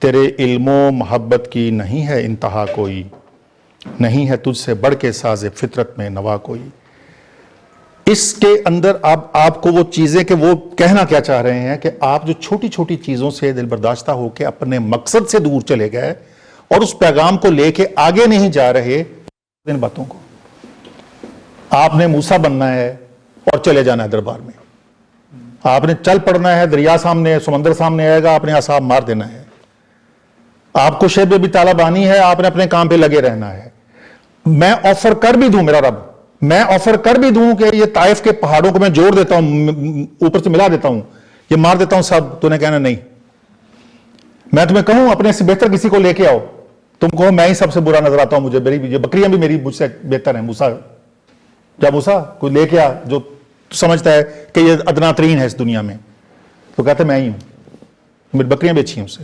تیرے علم و محبت کی نہیں ہے انتہا کوئی. نہیں ہے تجھ سے بڑھ کے ساز فطرت میں نوا کوئی. اس کے اندر آپ کو وہ چیزیں کہ وہ کہنا کیا چاہ رہے ہیں کہ آپ جو چھوٹی چھوٹی چیزوں سے دل برداشتہ ہو کے اپنے مقصد سے دور چلے گئے اور اس پیغام کو لے کے آگے نہیں جا رہے. ان باتوں کو آپ نے موسیٰ بننا ہے اور چلے جانا ہے دربار میں. آپ نے چل پڑنا ہے، دریا سامنے سمندر سامنے آئے گا، آپ نے اعصاب مار دینا ہے. آپ کو شیب بھی طالبانی ہے، آپ نے اپنے کام پہ لگے رہنا ہے. میں آفر کر بھی دوں، میرا رب میں آفر کر بھی دوں کہ یہ طائف کے پہاڑوں کو میں جوڑ دیتا ہوں، اوپر سے ملا دیتا ہوں، یہ مار دیتا ہوں سب. تو نے کہنا نہیں. میں تمہیں کہوں اپنے سے بہتر کسی کو لے کے آؤ، تم کہو میں ہی سب سے برا نظر آتا ہوں، مجھے میری بکریاں بھی میری مجھ سے بہتر ہیں. موسیٰ جب موسیٰ کوئی لے کے آ جو سمجھتا ہے کہ یہ ادنا ترین ہے اس دنیا میں، تو کہتے میں ہی ہوں، میری بکریاں بھی اچھی ہیں اس سے.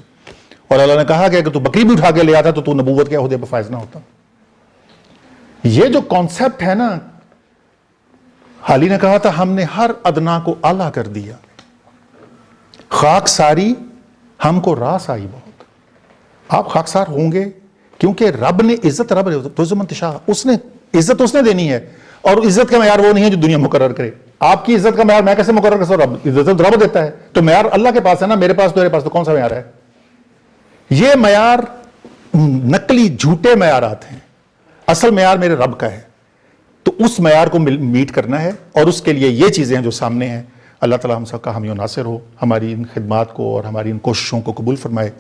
اور اللہ نے کہا کہ اگر تو بکری بھی اٹھا کے لے آتا تو نبوت کے عہدے پہ فائز نہ ہوتا. یہ جو کانسیپٹ ہے نا، حالی نے کہا تھا ہم نے ہر ادنا کو اعلیٰ کر دیا. خاک ساری ہم کو راس آئی بہت. آپ خاکسار ہوں گے کیونکہ رب نے عزت، رب تو منتشا اس نے عزت اس نے دینی ہے. اور عزت کا معیار وہ نہیں ہے جو دنیا مقرر کرے. آپ کی عزت کا معیار میں کیسے مقرر کر سکتا ہوں؟ رب عزت رب دیتا ہے. تو معیار اللہ کے پاس ہے نا، میرے پاس تیرے پاس تو کون سا معیار ہے؟ یہ معیار نقلی جھوٹے معیارات ہیں. اصل معیار میرے رب کا ہے. تو اس معیار کو میٹ کرنا ہے اور اس کے لیے یہ چیزیں ہیں جو سامنے ہیں. اللہ تعالیٰ ہم سب کا حامی و ناصر ہو، ہماری ان خدمات کو اور ہماری ان کوششوں کو قبول فرمائے.